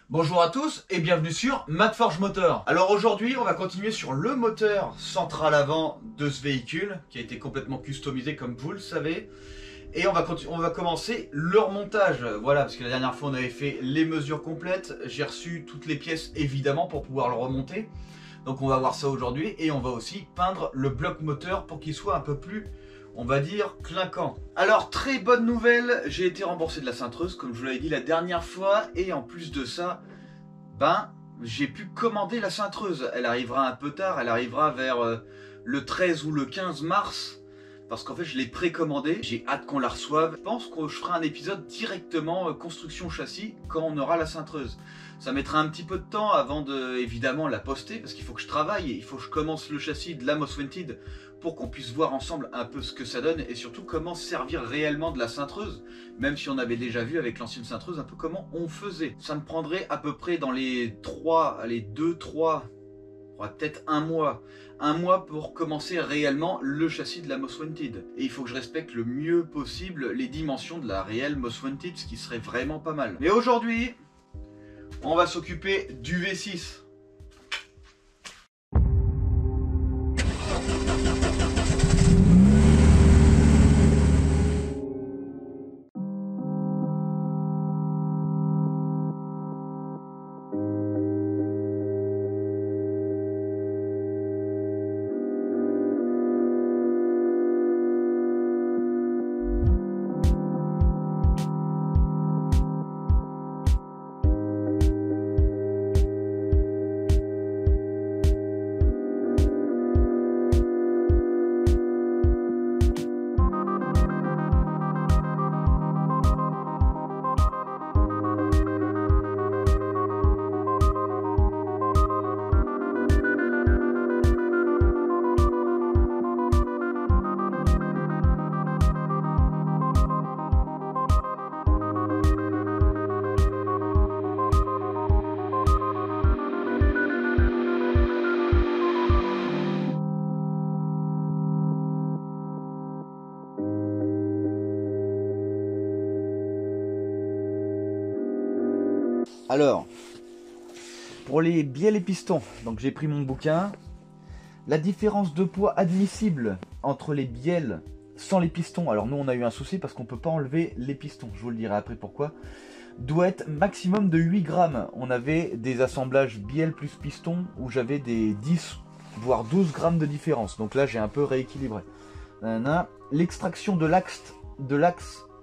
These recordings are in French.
Bonjour à tous et bienvenue sur MacForge Motor. Alors aujourd'hui on va continuer sur le moteur central avant de ce véhicule qui a été complètement customisé comme vous le savez. Et on va commencer le remontage, voilà, parce que la dernière fois on avait fait les mesures complètes, j'ai reçu toutes les pièces évidemment pour pouvoir le remonter. Donc on va voir ça aujourd'hui et on va aussi peindre le bloc moteur pour qu'il soit un peu plus, on va dire, clinquant. Alors très bonne nouvelle, j'ai été remboursé de la cintreuse comme je vous l'avais dit la dernière fois et en plus de ça, j'ai pu commander la cintreuse. Elle arrivera un peu tard, elle arrivera vers le 13 ou le 15 mars. Parce qu'en fait je l'ai précommandé, j'ai hâte qu'on la reçoive. Je pense que je ferai un épisode directement construction châssis quand on aura la cintreuse. Ça mettra un petit peu de temps avant de évidemment la poster parce qu'il faut que je travaille, il faut que je commence le châssis de la Most Wanted pour qu'on puisse voir ensemble un peu ce que ça donne et surtout comment servir réellement de la cintreuse, même si on avait déjà vu avec l'ancienne cintreuse un peu comment on faisait. Ça me prendrait à peu près dans les 2-3, peut-être un mois pour commencer réellement le châssis de la Most Wanted. Et il faut que je respecte le mieux possible les dimensions de la réelle Most Wanted, ce qui serait vraiment pas mal. Mais aujourd'hui, on va s'occuper du V6. Alors, pour les bielles et pistons, donc j'ai pris mon bouquin. La différence de poids admissible entre les bielles sans les pistons, alors nous on a eu un souci parce qu'on ne peut pas enlever les pistons, je vous le dirai après pourquoi, doit être maximum de 8 grammes. On avait des assemblages bielles plus pistons où j'avais des 10 voire 12 grammes de différence, donc là j'ai un peu rééquilibré. L'extraction de l'axe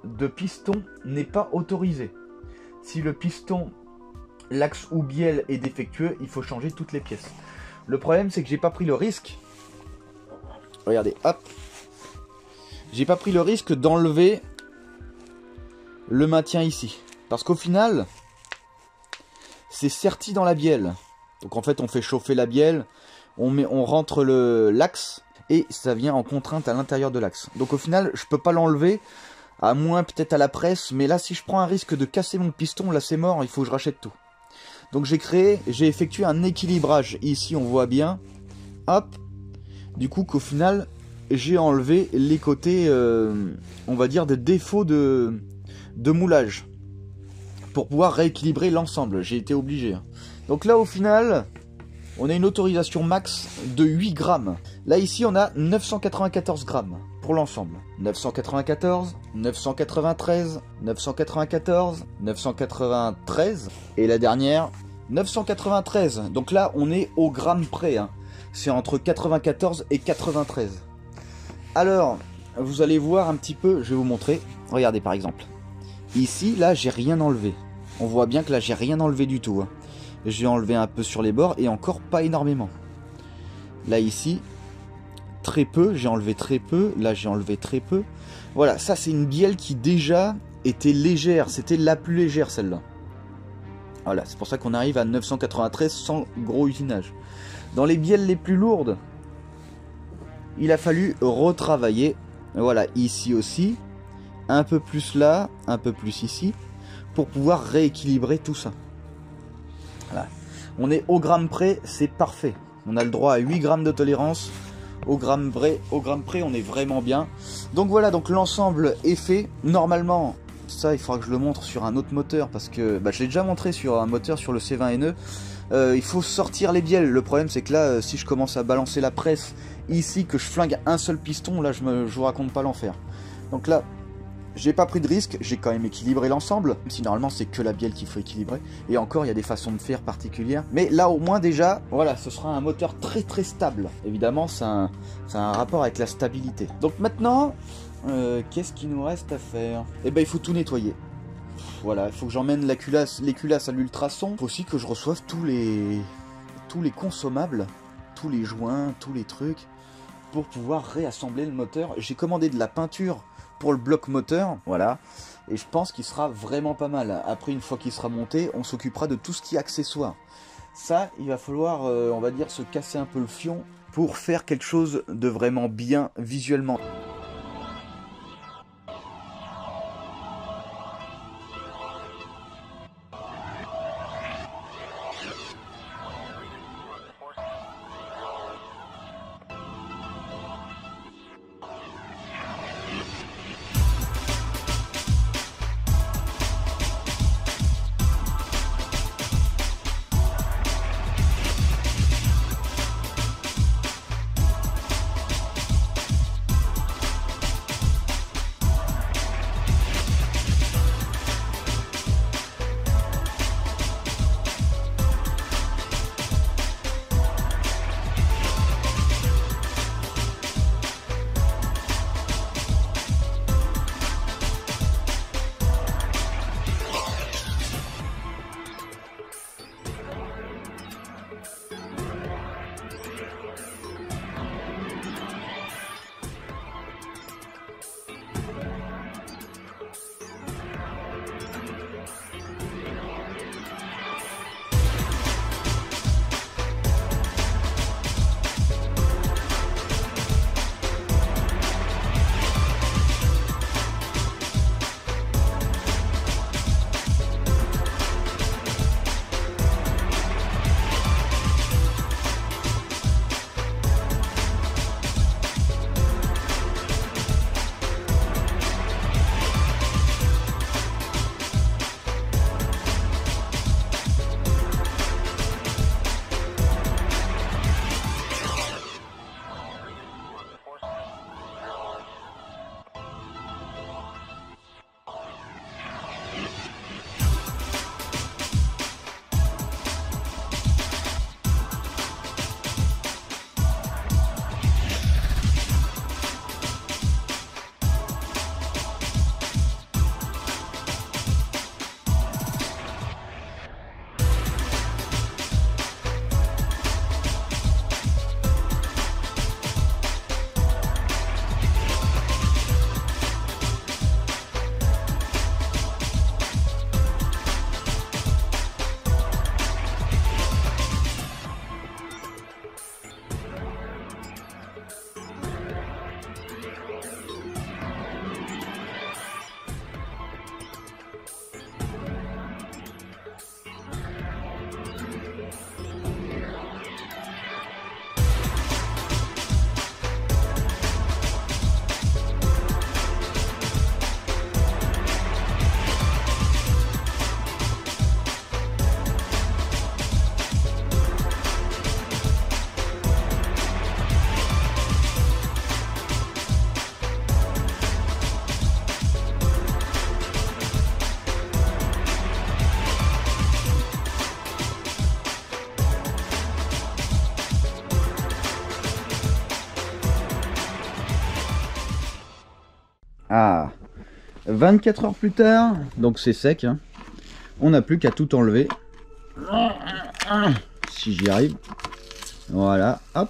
de piston n'est pas autorisée. Si le piston, l'axe ou bielle est défectueux, il faut changer toutes les pièces. Le problème c'est que j'ai pas pris le risque. Regardez, hop. J'ai pas pris le risque d'enlever le maintien ici. Parce qu'au final, c'est serti dans la bielle. Donc en fait on fait chauffer la bielle, on rentre l'axe et ça vient en contrainte à l'intérieur de l'axe. Donc au final je peux pas l'enlever. À moins peut-être à la presse, mais là si je prends un risque de casser mon piston, là c'est mort, il faut que je rachète tout. Donc j'ai effectué un équilibrage, ici on voit bien, hop, du coup qu'au final j'ai enlevé les côtés, on va dire des défauts de moulage, pour pouvoir rééquilibrer l'ensemble, j'ai été obligé. Donc là au final, on a une autorisation max de 8 grammes. Là ici on a 994 grammes pour l'ensemble. 994, 993, 994, 993 et la dernière 993. Donc là on est au gramme près, hein. C'est entre 94 et 93. Alors vous allez voir un petit peu, je vais vous montrer. Regardez par exemple. Ici là j'ai rien enlevé. On voit bien que là j'ai rien enlevé du tout, hein. J'ai enlevé un peu sur les bords et encore pas énormément. Là ici, très peu, j'ai enlevé très peu. Là j'ai enlevé très peu. Voilà, ça c'est une bielle qui déjà était légère. C'était la plus légère celle-là. Voilà, c'est pour ça qu'on arrive à 993 sans gros usinage. Dans les bielles les plus lourdes, il a fallu retravailler. Voilà, ici aussi. Un peu plus là, un peu plus ici. Pour pouvoir rééquilibrer tout ça. Voilà. On est au gramme près, c'est parfait. On a le droit à 8 grammes de tolérance. Au gramme près, on est vraiment bien. Donc voilà, donc l'ensemble est fait. Normalement, Ça, il faudra que je le montre sur un autre moteur parce que je l'ai déjà montré sur un moteur sur le C20NE. Il faut sortir les bielles. Le problème, c'est que là, si je commence à balancer la presse ici, que je flingue un seul piston, là, je vous raconte pas l'enfer. Donc là, j'ai pas pris de risque, j'ai quand même équilibré l'ensemble, même si normalement c'est que la bielle qu'il faut équilibrer. Et encore, il y a des façons de faire particulières. Mais là, au moins déjà, voilà, ce sera un moteur très très stable. Évidemment, ça a un rapport avec la stabilité. Donc maintenant, qu'est-ce qu'il nous reste à faire? Eh ben, il faut tout nettoyer. Voilà, il faut que j'emmène les culasses à l'ultrason. Il faut aussi que je reçoive tous les consommables, tous les joints, tous les trucs, pour pouvoir réassembler le moteur. J'ai commandé de la peinture pour le bloc moteur, voilà, et je pense qu'il sera vraiment pas mal. Après, une fois qu'il sera monté, on s'occupera de tout ce qui est accessoire. Ça, il va falloir, on va dire, se casser un peu le fion pour faire quelque chose de vraiment bien visuellement. Ah, 24 heures plus tard, donc c'est sec, hein. On n'a plus qu'à tout enlever. Si j'y arrive. Voilà, hop.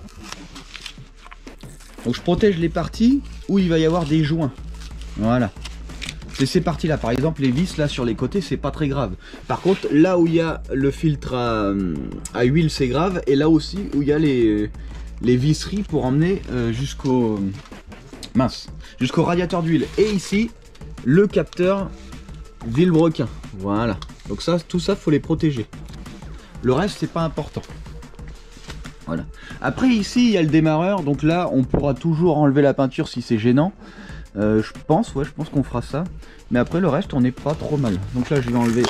Donc je protège les parties où il va y avoir des joints. Voilà. C'est ces parties là, par exemple les vis là sur les côtés, c'est pas très grave. Par contre là où il y a le filtre à huile, c'est grave. Et là aussi où il y a les visseries pour emmener jusqu'au radiateur d'huile. Et ici le capteur vilebrequin. Voilà. Donc ça, tout ça faut les protéger. Le reste c'est pas important. Voilà. Après ici il y a le démarreur, donc là on pourra toujours enlever la peinture si c'est gênant. Je pense qu'on fera ça. Mais après le reste, on n'est pas trop mal. Donc là, je vais enlever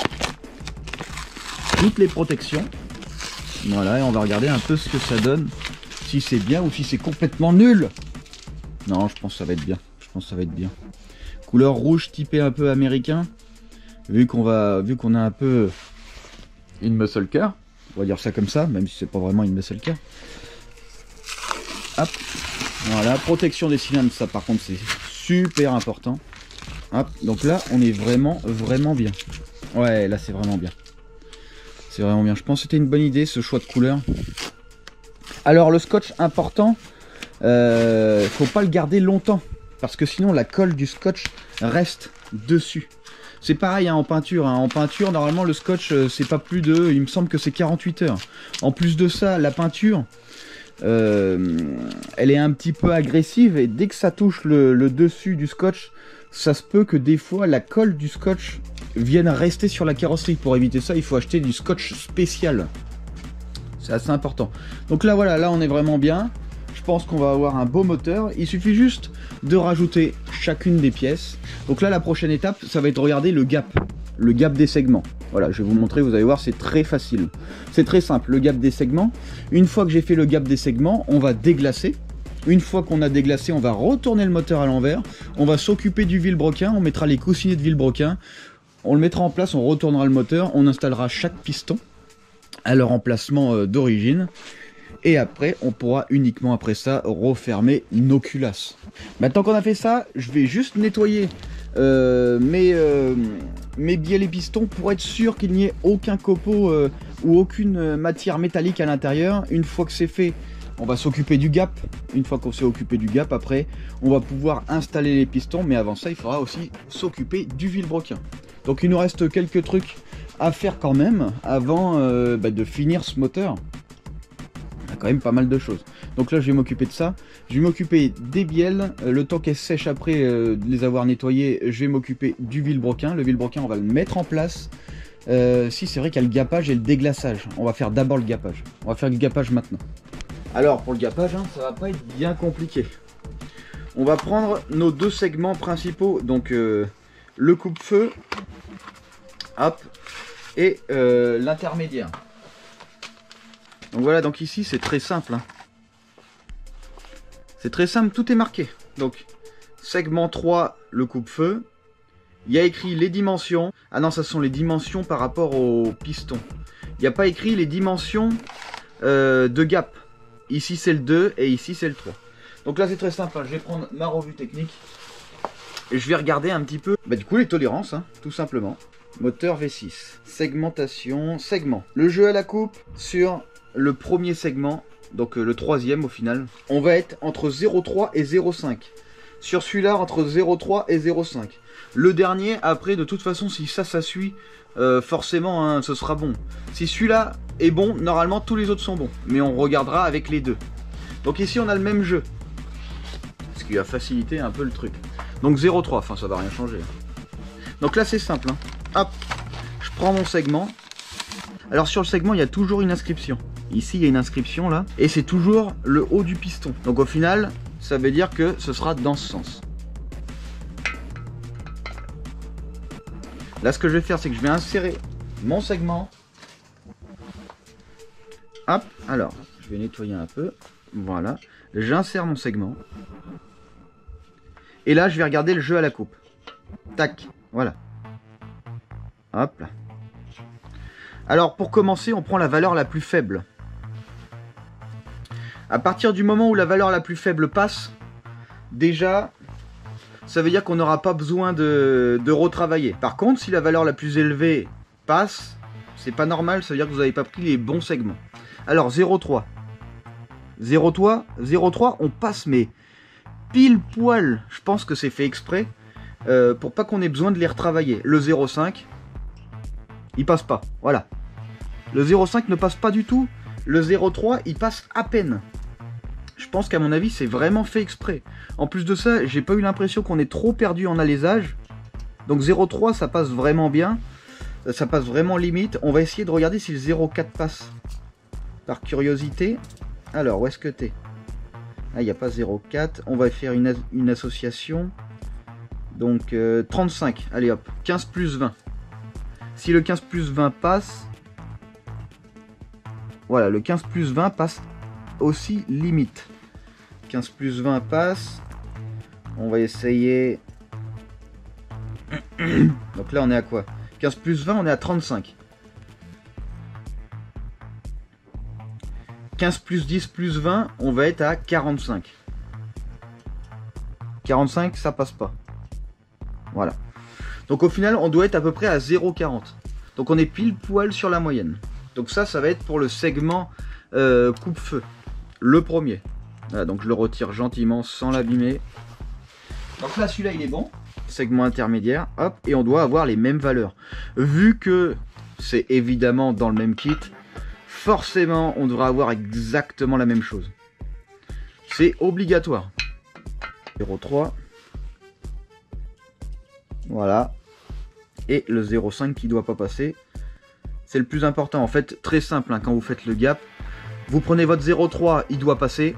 toutes les protections. Voilà, et on va regarder un peu ce que ça donne. Si c'est bien ou si c'est complètement nul. Non, je pense que ça va être bien. Je pense que ça va être bien. Couleur rouge typée un peu américain. Vu qu'on a un peu une muscle car. On va dire ça comme ça, même si c'est pas vraiment une muscle car. Hop. Voilà, protection des cylindres, ça par contre c'est super important. Hop, donc là on est vraiment bien. Ouais, là c'est vraiment bien. C'est vraiment bien. Je pense que c'était une bonne idée ce choix de couleur. Alors le scotch important, faut pas le garder longtemps. Parce que sinon la colle du scotch reste dessus. C'est pareil hein, en peinture. Hein. En peinture, normalement le scotch c'est pas plus de, il me semble que c'est 48 heures. En plus de ça, la peinture, elle est un petit peu agressive et dès que ça touche le dessus du scotch, ça se peut que des fois la colle du scotch vienne rester sur la carrosserie. Pour éviter ça, il faut acheter du scotch spécial. C'est assez important. Donc là voilà, là on est vraiment bien. Je pense qu'on va avoir un beau moteur. Il suffit juste de rajouter chacune des pièces. Donc là la prochaine étape, ça va être de regarder le gap des segments. Voilà, je vais vous montrer, vous allez voir, c'est très facile. C'est très simple, le gap des segments. Une fois que j'ai fait le gap des segments, on va déglacer. Une fois qu'on a déglacé, on va retourner le moteur à l'envers. On va s'occuper du vilebrequin, on mettra les coussinets de vilebrequin. On le mettra en place, on retournera le moteur, on installera chaque piston à leur emplacement d'origine. Et après, on pourra uniquement après ça refermer nos culasses. Maintenant qu'on a fait ça, je vais juste nettoyer mes bielles et pistons pour être sûr qu'il n'y ait aucun copeau ou aucune matière métallique à l'intérieur. Une fois que c'est fait, on va s'occuper du gap. Une fois qu'on s'est occupé du gap, après, on va pouvoir installer les pistons. Mais avant ça, il faudra aussi s'occuper du vilebrequin. Donc il nous reste quelques trucs à faire quand même avant de finir ce moteur. On a quand même pas mal de choses. Donc là je vais m'occuper de ça. Je vais m'occuper des bielles. Le temps qu'elles sèchent après de les avoir nettoyées, je vais m'occuper du vilebrequin. Le vilebrequin on va le mettre en place. Si c'est vrai qu'il y a le gappage et le déglaçage. On va faire d'abord le gappage. On va faire le gappage maintenant. Alors pour le gappage, hein, ça va pas être bien compliqué. On va prendre nos deux segments principaux. Donc le coupe-feu. Hop. Et l'intermédiaire. Donc voilà, donc ici c'est très simple. Hein. C'est très simple, tout est marqué. Donc segment 3, le coupe-feu. Il y a écrit les dimensions. Ah non, ça sont les dimensions par rapport au piston. Il n'y a pas écrit les dimensions de gap. Ici c'est le 2 et ici c'est le 3. Donc là c'est très simple, hein. Je vais prendre ma revue technique. Et je vais regarder un petit peu du coup les tolérances, hein, tout simplement. Moteur V6, segmentation, segment. Le jeu à la coupe sur le premier segment, donc le troisième au final, on va être entre 0,3 et 0,5. Sur celui-là, entre 0,3 et 0,5. Le dernier, après, de toute façon, si ça suit, forcément, hein, ce sera bon. Si celui-là est bon, normalement, tous les autres sont bons. Mais on regardera avec les deux. Donc ici, on a le même jeu. Ce qui va faciliter un peu le truc. Donc 0,3, enfin, ça va rien changer. Donc là, c'est simple. Hein. Hop, je prends mon segment. Alors sur le segment, il y a toujours une inscription. Ici, il y a une inscription là. Et c'est toujours le haut du piston. Donc au final, ça veut dire que ce sera dans ce sens. Là, ce que je vais faire, c'est que je vais insérer mon segment. Hop, alors, je vais nettoyer un peu. Voilà, j'insère mon segment. Et là, je vais regarder le jeu à la coupe. Tac, voilà. Hop là. Alors pour commencer, on prend la valeur la plus faible. À partir du moment où la valeur la plus faible passe, déjà, ça veut dire qu'on n'aura pas besoin de retravailler. Par contre, si la valeur la plus élevée passe, c'est pas normal, ça veut dire que vous n'avez pas pris les bons segments. Alors 0,3. 0,3, on passe mais pile poil. Je pense que c'est fait exprès pour pas qu'on ait besoin de les retravailler. Le 0,5. Il passe pas, voilà. Le 0,5 ne passe pas du tout. Le 0,3, il passe à peine. Je pense qu'à mon avis, c'est vraiment fait exprès. En plus de ça, j'ai pas eu l'impression qu'on est trop perdu en alésage. Donc 0,3, ça passe vraiment bien. Ça passe vraiment limite. On va essayer de regarder si le 0,4 passe. Par curiosité. Alors, où est-ce que t'es? Ah, il n'y a pas 0,4. On va faire une association. Donc 35, allez hop, 15 plus 20. Si le 15 plus 20 passe, voilà, le 15 plus 20 passe aussi limite. 15 plus 20 passe. On va essayer. Donc là on est à quoi? 15 plus 20, on est à 35. 15 plus 10 plus 20, on va être à 45. 45, ça passe pas. Voilà. Donc au final, on doit être à peu près à 0,40. Donc on est pile poil sur la moyenne. Donc ça va être pour le segment coupe-feu. Le premier. Voilà, donc je le retire gentiment sans l'abîmer. Donc là, celui-là, il est bon. Segment intermédiaire. Hop. Et on doit avoir les mêmes valeurs. Vu que c'est évidemment dans le même kit, forcément, on devra avoir exactement la même chose. C'est obligatoire. 0,3. Voilà. Et le 0,5 qui ne doit pas passer. C'est le plus important. En fait, très simple, hein, quand vous faites le gap. Vous prenez votre 0,3, il doit passer.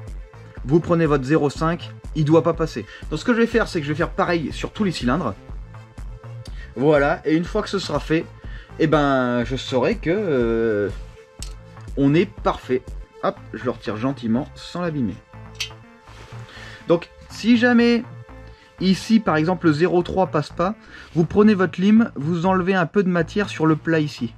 Vous prenez votre 0,5, il doit pas passer. Donc ce que je vais faire, c'est que je vais faire pareil sur tous les cylindres. Voilà. Et une fois que ce sera fait, eh ben, je saurai que on est parfait. Hop, je le retire gentiment sans l'abîmer. Donc, si jamais ici, par exemple, le 0,3 passe pas, vous prenez votre lime, vous enlevez un peu de matière sur le plat ici.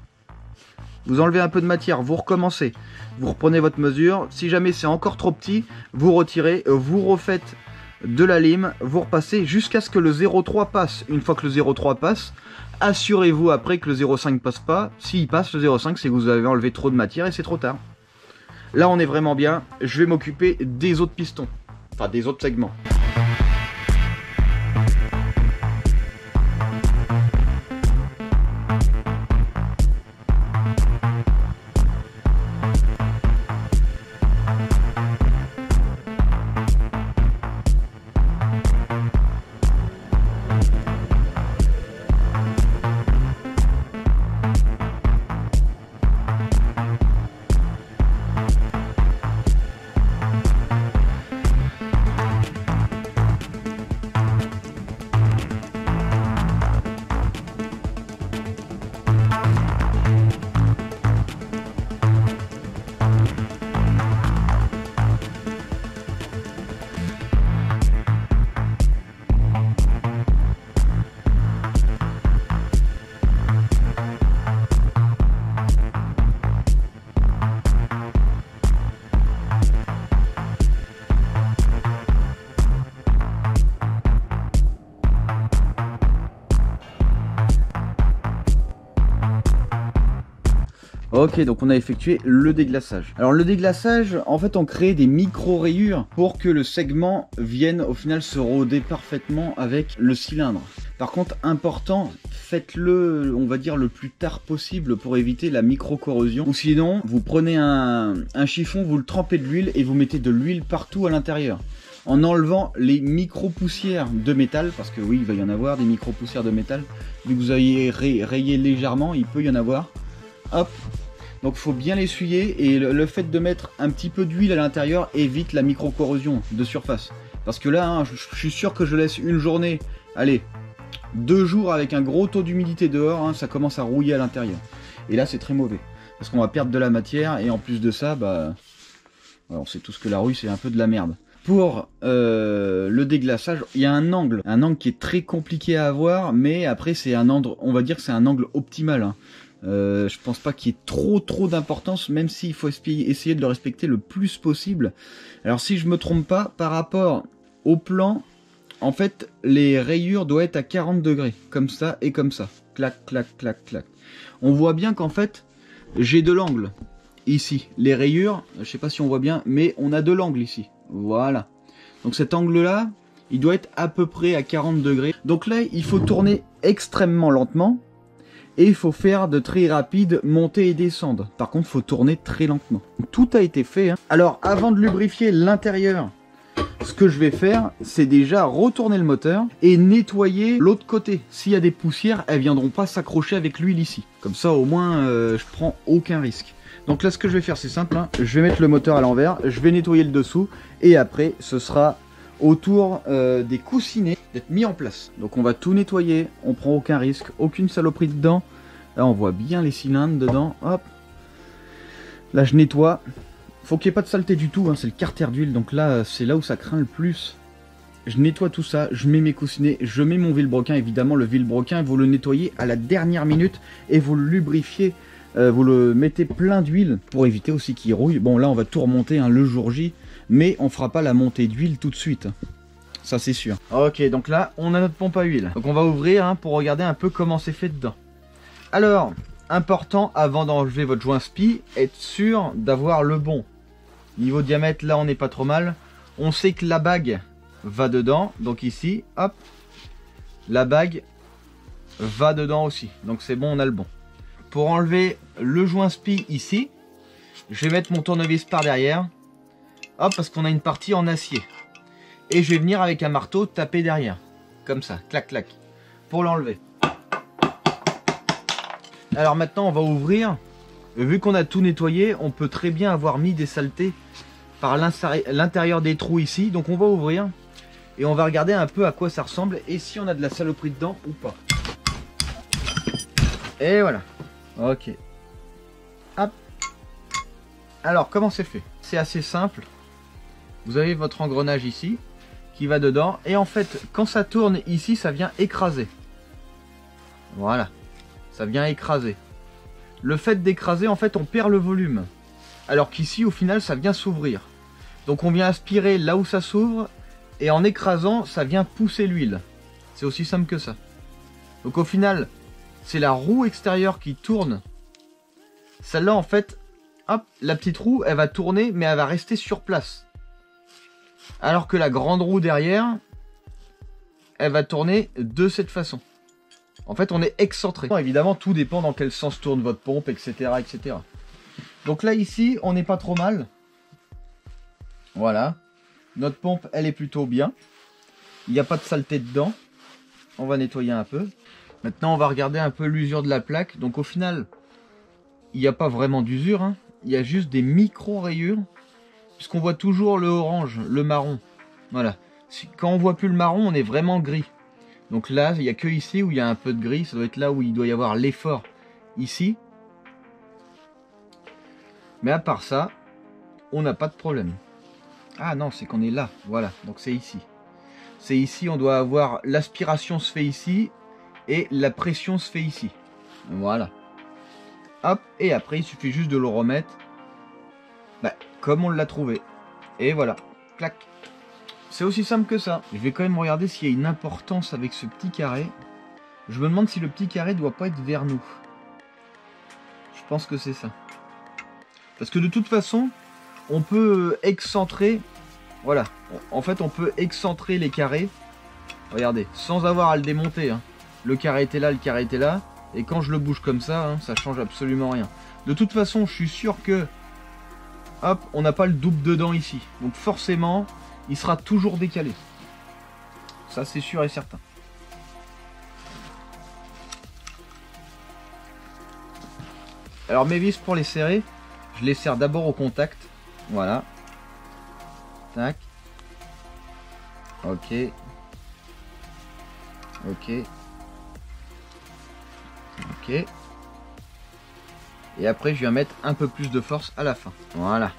Vous enlevez un peu de matière, vous recommencez. Vous reprenez votre mesure. Si jamais c'est encore trop petit, vous retirez, vous refaites de la lime, vous repassez jusqu'à ce que le 0,3 passe. Une fois que le 0,3 passe, assurez-vous après que le 0,5 passe pas. S'il passe le 0,5, c'est que vous avez enlevé trop de matière et c'est trop tard. Là, on est vraiment bien. Je vais m'occuper des autres pistons. Enfin, des autres segments. Ok, donc on a effectué le déglaçage. Alors le déglaçage, en fait on crée des micro-rayures pour que le segment vienne au final se roder parfaitement avec le cylindre. Par contre, important, faites-le, on va dire, le plus tard possible pour éviter la micro-corrosion. Ou sinon, vous prenez un chiffon, vous le trempez de l'huile et vous mettez de l'huile partout à l'intérieur. En enlevant les micro-poussières de métal, parce que oui, il va y en avoir des micro-poussières de métal. Vu que vous avez rayé légèrement, il peut y en avoir. Hop, donc il faut bien l'essuyer et le fait de mettre un petit peu d'huile à l'intérieur évite la micro-corrosion de surface. Parce que là, hein, je suis sûr que je laisse une journée, allez, 2 jours avec un gros taux d'humidité dehors, hein, ça commence à rouiller à l'intérieur. Et là c'est très mauvais, parce qu'on va perdre de la matière et en plus de ça, bah, on sait tous que la rouille c'est un peu de la merde. Pour le déglaçage, il y a un angle qui est très compliqué à avoir, mais après c'est un angle, on va dire que c'est un angle optimal, hein. Je pense pas qu'il y ait trop d'importance, même s'il faut essayer de le respecter le plus possible. Alors si je me trompe pas, par rapport au plan, en fait les rayures doivent être à 40 degrés, comme ça et comme ça, clac clac clac clac. On voit bien qu'en fait j'ai de l'angle ici, les rayures, je sais pas si on voit bien, mais on a de l'angle ici, voilà. Donc cet angle là, il doit être à peu près à 40 degrés. Donc là il faut tourner extrêmement lentement. Et il faut faire de très rapides montées et descendre. Par contre, il faut tourner très lentement. Tout a été fait, hein. Alors, avant de lubrifier l'intérieur, ce que je vais faire, c'est déjà retourner le moteur et nettoyer l'autre côté. S'il y a des poussières, elles ne viendront pas s'accrocher avec l'huile ici. Comme ça, au moins, je prends aucun risque. Donc là, ce que je vais faire, c'est simple, hein. Je vais mettre le moteur à l'envers, je vais nettoyer le dessous et après, ce sera autour des coussinets d'être mis en place. Donc on va tout nettoyer, on prend aucun risque, aucune saloperie dedans. Là on voit bien les cylindres dedans, hop. Là je nettoie. Faut qu'il n'y ait pas de saleté du tout, hein. C'est le carter d'huile, donc là c'est là où ça craint le plus. Je nettoie tout ça, je mets mes coussinets, je mets mon vilebrequin. Évidemment le vilebrequin, vous le nettoyez à la dernière minute et vous le lubrifiez. Vous le mettez plein d'huile pour éviter aussi qu'il rouille. Bon là on va tout remonter hein, le jour J, mais on fera pas la montée d'huile tout de suite. Ça c'est sûr. Ok, donc là on a notre pompe à huile. Donc on va ouvrir hein, pour regarder un peu comment c'est fait dedans. Alors, important avant d'enlever votre joint spi, être sûr d'avoir le bon. Niveau diamètre, là on n'est pas trop mal. On sait que la bague va dedans, donc ici, hop, la bague va dedans aussi. Donc c'est bon, on a le bon. Pour enlever le joint spi ici, je vais mettre mon tournevis par derrière. Hop, parce qu'on a une partie en acier. Et je vais venir avec un marteau taper derrière. Comme ça, clac clac. Pour l'enlever. Alors maintenant on va ouvrir. Vu qu'on a tout nettoyé, on peut très bien avoir mis des saletés par l'intérieur des trous ici. Donc on va ouvrir. Et on va regarder un peu à quoi ça ressemble. Et si on a de la saloperie dedans ou pas. Et voilà. Ok. Hop. Alors comment c'est fait? C'est assez simple. Vous avez votre engrenage ici qui va dedans. Et en fait, quand ça tourne ici, ça vient écraser. Voilà. Ça vient écraser. Le fait d'écraser, en fait, on perd le volume. Alors qu'ici, au final, ça vient s'ouvrir. Donc on vient aspirer là où ça s'ouvre. Et en écrasant, ça vient pousser l'huile. C'est aussi simple que ça. Donc au final, c'est la roue extérieure qui tourne. Celle-là, en fait, hop, la petite roue, elle va tourner, mais elle va rester sur place. Alors que la grande roue derrière, elle va tourner de cette façon. En fait, on est excentré. Bon, évidemment, tout dépend dans quel sens tourne votre pompe, etc., etc. Donc là, ici, on n'est pas trop mal. Voilà. Notre pompe, elle est plutôt bien. Il n'y a pas de saleté dedans. On va nettoyer un peu. Maintenant, on va regarder un peu l'usure de la plaque. Donc au final, il n'y a pas vraiment d'usure, hein. Il y a juste des micro-rayures. Puisqu'on voit toujours le orange, le marron. Voilà. Quand on voit plus le marron, on est vraiment gris. Donc là, il n'y a que ici où il y a un peu de gris. Ça doit être là où il doit y avoir l'effort. Ici. Mais à part ça, on n'a pas de problème. Ah non, c'est qu'on est là. Voilà. Donc c'est ici. C'est ici, on doit avoir... L'aspiration se fait ici. Et la pression se fait ici. Voilà. Hop. Et après, il suffit juste de le remettre. Bah, comme on l'a trouvé. Et voilà. Clac. C'est aussi simple que ça. Je vais quand même regarder s'il y a une importance avec ce petit carré. Je me demande si le petit carré doit pas être vers nous. Je pense que c'est ça. Parce que de toute façon, on peut excentrer. Voilà. En fait, on peut excentrer les carrés. Regardez. Sans avoir à le démonter. Hein. Le carré était là, le carré était là. Et quand je le bouge comme ça, hein, ça change absolument rien. De toute façon, je suis sûr que... Hop, on n'a pas le double dedans ici. Donc forcément... il sera toujours décalé. Ça, c'est sûr et certain. Alors, mes vis pour les serrer, je les serre d'abord au contact. Voilà. Tac. Ok. Ok. Ok. Et après, je viens mettre un peu plus de force à la fin. Voilà.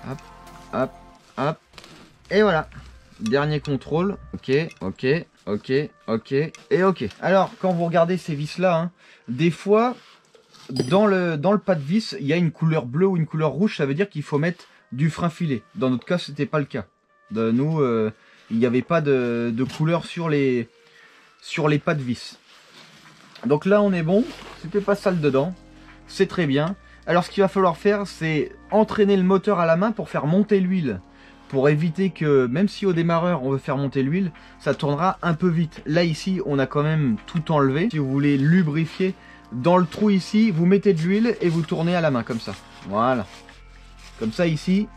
Hop, hop, hop. Et voilà, dernier contrôle, ok, ok, ok, ok, et ok. Alors, quand vous regardez ces vis-là, hein, des fois, dans le pas de vis, il y a une couleur bleue ou une couleur rouge, ça veut dire qu'il faut mettre du frein filé. Dans notre cas, c'était pas le cas. Nous, il n'y avait pas de couleur sur les pas de vis. Donc là, on est bon, c'était pas sale dedans, c'est très bien. Alors, ce qu'il va falloir faire, c'est entraîner le moteur à la main pour faire monter l'huile. Pour éviter que, même si au démarreur on veut faire monter l'huile, ça tournera un peu vite. Là ici, on a quand même tout enlevé. Si vous voulez lubrifier, dans le trou ici, vous mettez de l'huile et vous tournez à la main comme ça. Voilà. Comme ça ici,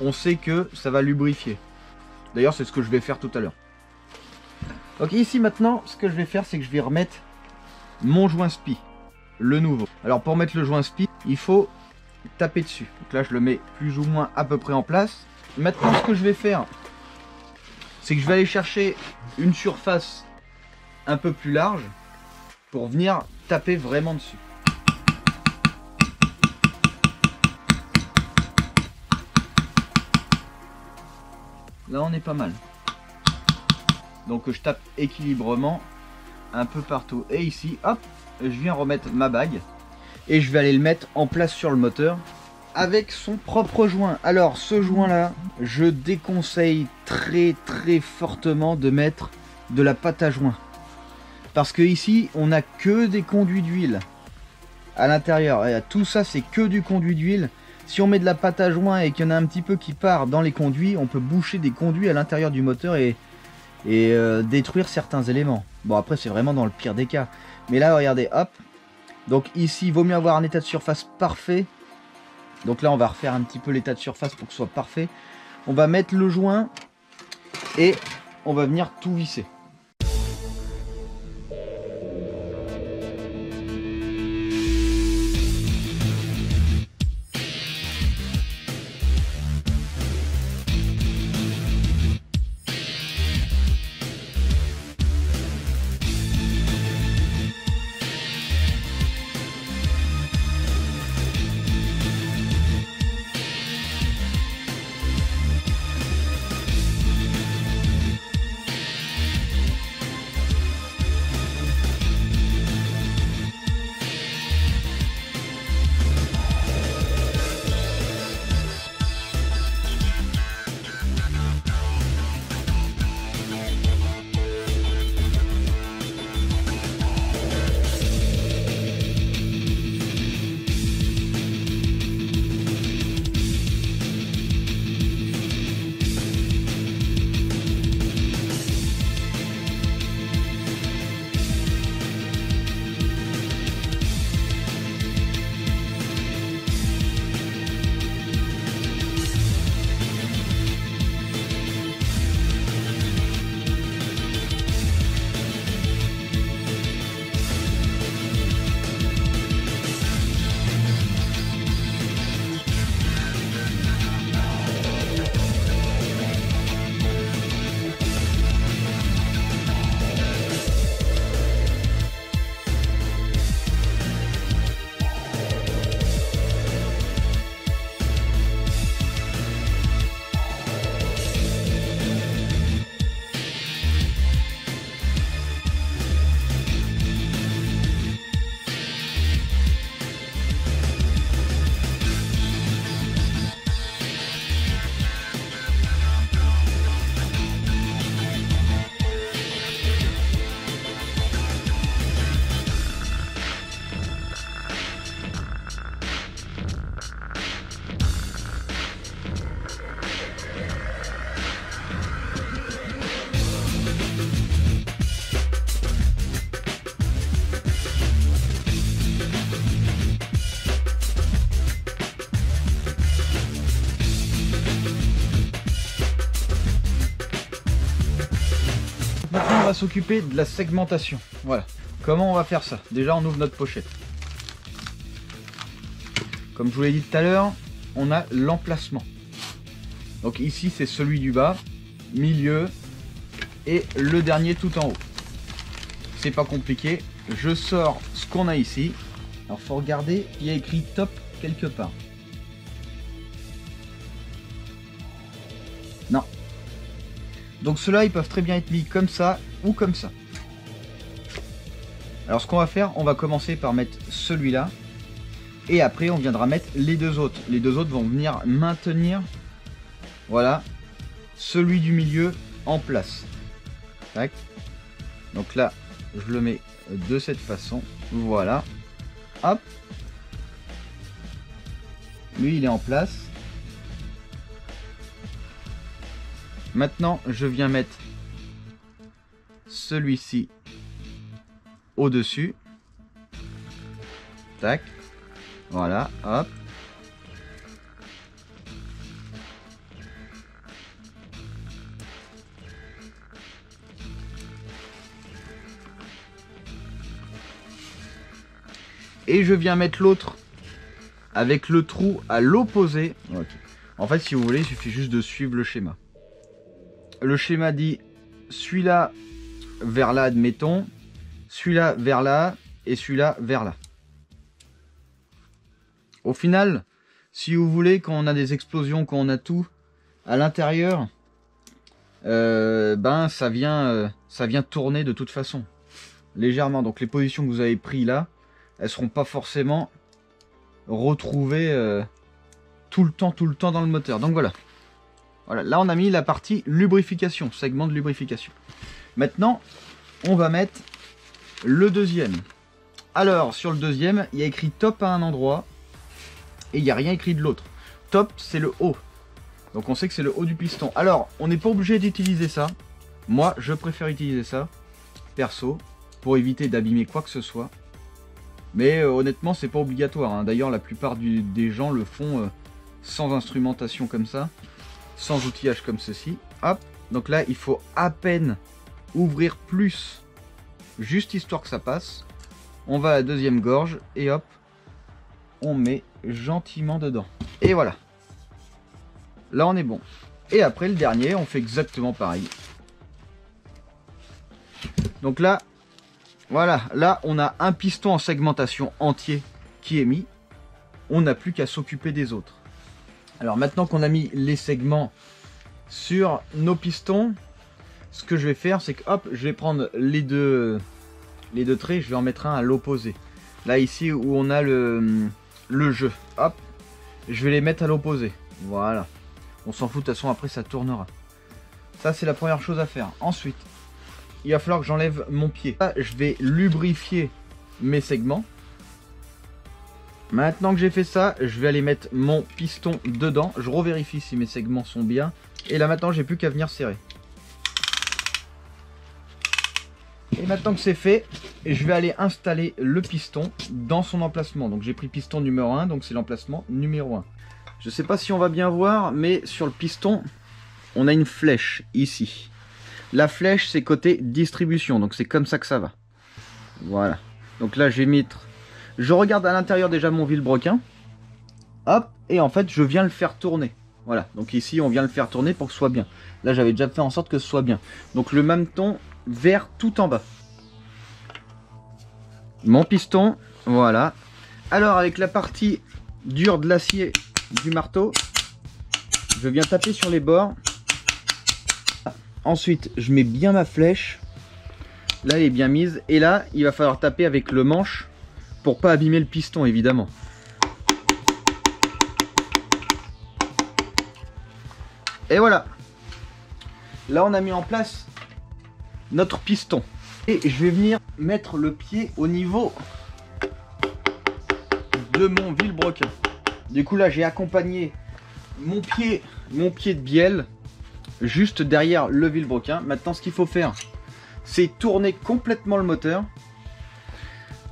on sait que ça va lubrifier. D'ailleurs, c'est ce que je vais faire tout à l'heure. Donc ici maintenant, ce que je vais faire, c'est que je vais remettre mon joint spi, le nouveau. Alors pour mettre le joint spi, il faut taper dessus. Donc là, je le mets plus ou moins à peu près en place. Maintenant, ce que je vais faire, c'est que je vais aller chercher une surface un peu plus large pour venir taper vraiment dessus. Là on est pas mal. Donc je tape équilibrement un peu partout. Et ici, hop, je viens remettre ma bague. Et je vais aller le mettre en place sur le moteur avec son propre joint. Alors ce joint là, je déconseille très fortement de mettre de la pâte à joint. Parce que ici, on n'a que des conduits d'huile à l'intérieur. Tout ça, c'est que du conduit d'huile. Si on met de la pâte à joint et qu'il y en a un petit peu qui part dans les conduits, on peut boucher des conduits à l'intérieur du moteur et détruire certains éléments. Bon, après, c'est vraiment dans le pire des cas. Mais là, regardez, hop. Donc ici, il vaut mieux avoir un état de surface parfait. Donc là, on va refaire un petit peu l'état de surface pour que ce soit parfait. On va mettre le joint et on va venir tout visser. Maintenant on va s'occuper de la segmentation. Voilà. Comment on va faire ça? Déjà on ouvre notre pochette. Comme je vous l'ai dit tout à l'heure, on a l'emplacement. Donc ici c'est celui du bas, milieu et le dernier tout en haut. C'est pas compliqué. Je sors ce qu'on a ici. Alors faut regarder, il y a écrit top quelque part. Non. Donc ceux-là, ils peuvent très bien être mis comme ça ou comme ça. Alors ce qu'on va faire, on va commencer par mettre celui-là. Et après, on viendra mettre les deux autres. Les deux autres vont venir maintenir, voilà, celui du milieu en place. Tac. Donc là, je le mets de cette façon. Voilà. Hop. Lui, il est en place. Maintenant, je viens mettre celui-ci au-dessus. Tac. Voilà, hop. Et je viens mettre l'autre avec le trou à l'opposé. Okay. En fait, si vous voulez, il suffit juste de suivre le schéma. le schéma dit celui-là vers là, admettons, celui-là vers là et celui-là vers là. Au final, si vous voulez, quand on a des explosions, quand on a tout à l'intérieur, ben ça vient tourner de toute façon légèrement. Donc les positions que vous avez prises là, elles seront pas forcément retrouvées tout le temps dans le moteur. Donc voilà. Voilà, là on a mis la partie lubrification, segment de lubrification. Maintenant, on va mettre le deuxième. Alors sur le deuxième, il y a écrit top à un endroit et il n'y a rien écrit de l'autre. Top, c'est le haut. Donc on sait que c'est le haut du piston. Alors, on n'est pas obligé d'utiliser ça. Moi, je préfère utiliser ça, perso, pour éviter d'abîmer quoi que ce soit. Mais honnêtement, c'est pas obligatoire, hein. D'ailleurs, la plupart des gens le font sans instrumentation comme ça, sans outillage comme ceci. Hop. Donc là, il faut à peine ouvrir plus, juste histoire que ça passe. On va à la deuxième gorge et hop, on met gentiment dedans. Et voilà. Là, on est bon. Et après, le dernier, on fait exactement pareil. Donc là, voilà. Là, on a un piston en segmentation entier qui est mis. On n'a plus qu'à s'occuper des autres. Alors, maintenant qu'on a mis les segments sur nos pistons, ce que je vais faire, c'est que hop, je vais prendre les deux traits, je vais en mettre un à l'opposé. Là, ici, où on a le jeu. Hop, je vais les mettre à l'opposé. Voilà. On s'en fout, de toute façon, après, ça tournera. Ça, c'est la première chose à faire. Ensuite, il va falloir que j'enlève mon pied. Là, je vais lubrifier mes segments. Maintenant que j'ai fait ça, je vais aller mettre mon piston dedans. Je revérifie si mes segments sont bien. Et là, maintenant, j'ai plus qu'à venir serrer. Et maintenant que c'est fait, je vais aller installer le piston dans son emplacement. Donc j'ai pris piston numéro 1, donc c'est l'emplacement numéro 1. Je ne sais pas si on va bien voir, mais sur le piston, on a une flèche ici. La flèche, c'est côté distribution, donc c'est comme ça que ça va. Voilà. Donc là, je vais mettre... Je regarde à l'intérieur déjà mon vilebrequin. Hop, et en fait, je viens le faire tourner. Voilà, donc ici, on vient le faire tourner pour que ce soit bien. Là, j'avais déjà fait en sorte que ce soit bien. Donc le mameton vers tout en bas. Mon piston, voilà. Alors, avec la partie dure de l'acier du marteau, je viens taper sur les bords. Ensuite, je mets bien ma flèche. Là, elle est bien mise. Et là, il va falloir taper avec le manche pour pas abîmer le piston, évidemment. Et voilà. Là, on a mis en place notre piston. Et je vais venir mettre le pied au niveau de mon vilebrequin. Du coup, là, j'ai accompagné mon pied de bielle juste derrière le vilebrequin. Maintenant, ce qu'il faut faire, c'est tourner complètement le moteur.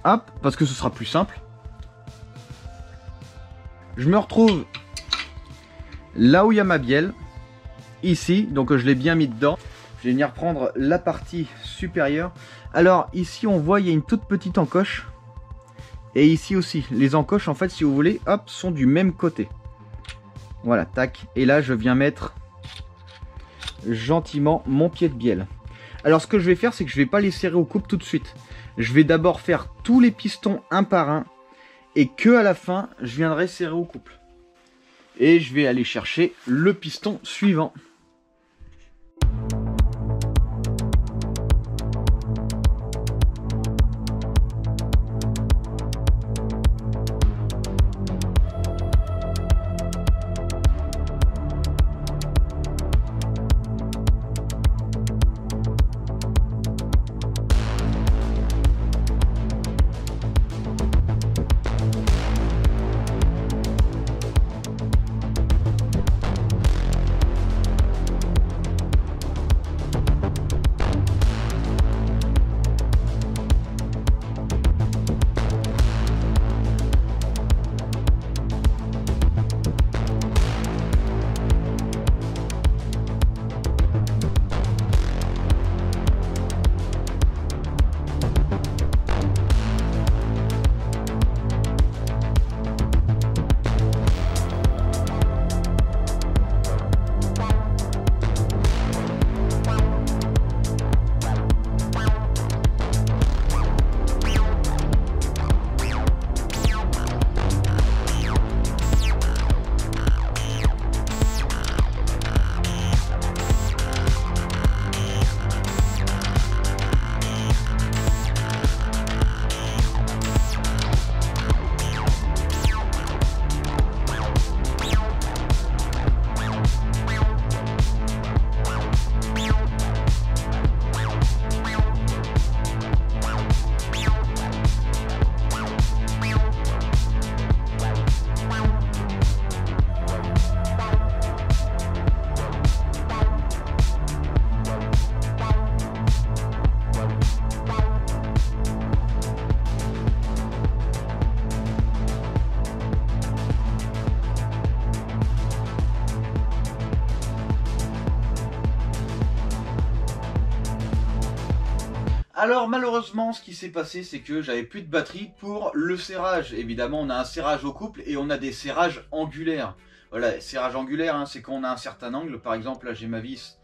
Hop, parce que ce sera plus simple. Je me retrouve là où il y a ma bielle. Ici, donc je l'ai bien mis dedans. Je vais venir prendre la partie supérieure. Alors ici on voit il y a une toute petite encoche. Et ici aussi. Les encoches en fait si vous voulez, hop, sont du même côté. Voilà, tac. Et là je viens mettre gentiment mon pied de bielle. Alors ce que je vais faire c'est que je ne vais pas les serrer aux coupes tout de suite. Je vais d'abord faire tous les pistons un par un. Et que à la fin je viendrai serrer aux couples. Et je vais aller chercher le piston suivant. Alors malheureusement, ce qui s'est passé, c'est que j'avais plus de batterie pour le serrage. Évidemment, on a un serrage au couple et on a des serrages angulaires. Voilà, serrage angulaire, hein, c'est quand on a un certain angle. Par exemple, là j'ai ma vis,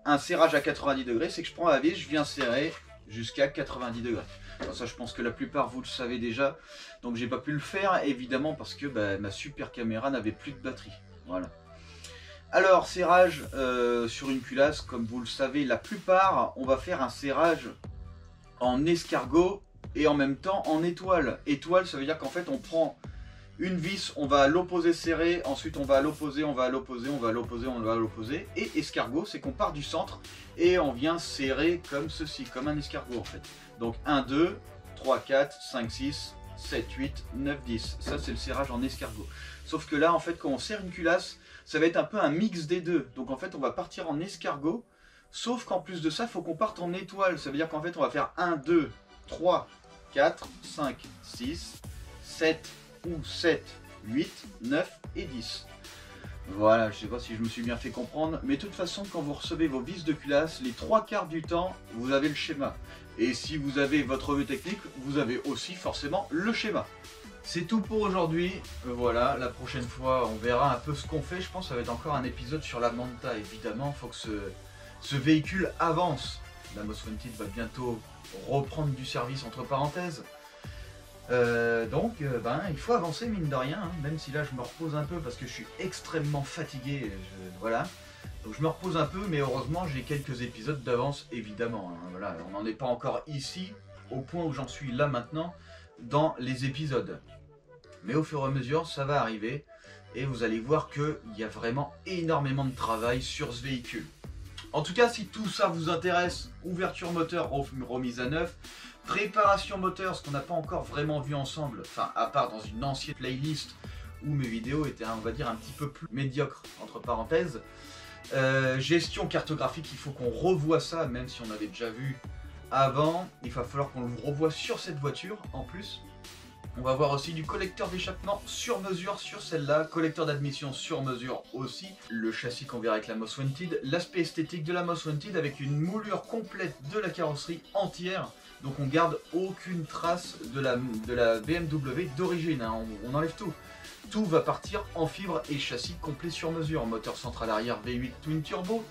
un serrage à 90 degrés, c'est que je prends la vis, je viens serrer jusqu'à 90 degrés. Alors ça, je pense que la plupart vous le savez déjà. Donc j'ai pas pu le faire, évidemment, parce que ma super caméra n'avait plus de batterie. Voilà. Alors, serrage sur une culasse, comme vous le savez, la plupart, on va faire un serrage en escargot et en même temps en étoile. Étoile, ça veut dire qu'en fait, on prend une vis, on va à l'opposé serré, ensuite on va à l'opposé, on va à l'opposé, on va à l'opposé, on va à l'opposé. Et escargot, c'est qu'on part du centre et on vient serrer comme ceci, comme un escargot en fait. Donc 1, 2, 3, 4, 5, 6, 7, 8, 9, 10. Ça, c'est le serrage en escargot. Sauf que là, en fait, quand on serre une culasse, ça va être un peu un mix des deux. Donc en fait, on va partir en escargot. Sauf qu'en plus de ça, il faut qu'on parte en étoile. Ça veut dire qu'en fait, on va faire 1, 2, 3, 4, 5, 6, 7 ou 7, 8, 9 et 10. Voilà, je sais pas si je me suis bien fait comprendre. Mais de toute façon, quand vous recevez vos vis de culasse, les 3/4 du temps, vous avez le schéma. Et si vous avez votre revue technique, vous avez aussi forcément le schéma. C'est tout pour aujourd'hui. Voilà, la prochaine fois, on verra un peu ce qu'on fait. Je pense que ça va être encore un épisode sur la Manta. Évidemment, il faut que ce véhicule avance. La Most Wanted va bientôt reprendre du service, entre parenthèses. Donc, il faut avancer, mine de rien. Hein, même si là, je me repose un peu parce que je suis extrêmement fatigué. Voilà. Donc, je me repose un peu, mais heureusement, j'ai quelques épisodes d'avance, évidemment. Hein, voilà. On n'en est pas encore ici, au point où j'en suis là maintenant, dans les épisodes. Mais au fur et à mesure, ça va arriver et vous allez voir qu'il y a vraiment énormément de travail sur ce véhicule. En tout cas, si tout ça vous intéresse, ouverture moteur remise à neuf, préparation moteur, ce qu'on n'a pas encore vraiment vu ensemble, enfin à part dans une ancienne playlist où mes vidéos étaient, on va dire, un petit peu plus médiocres, entre parenthèses. Gestion cartographique, il faut qu'on revoie ça, même si on avait déjà vu avant. Il va falloir qu'on le revoie sur cette voiture en plus. On va voir aussi du collecteur d'échappement sur mesure sur celle-là, collecteur d'admission sur mesure aussi, le châssis qu'on verra avec la Most Wanted, l'aspect esthétique de la Most Wanted avec une moulure complète de la carrosserie entière, donc on garde aucune trace de la BMW d'origine, hein. On enlève tout. Tout va partir en fibre et châssis complet sur mesure, moteur central arrière V8 Twin Turbo,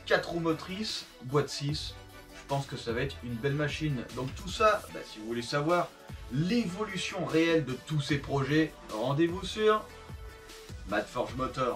4 roues motrices, boîte 6, je pense que ça va être une belle machine. Donc tout ça, si vous voulez savoir l'évolution réelle de tous ces projets, rendez-vous sur Mad Forge Motor.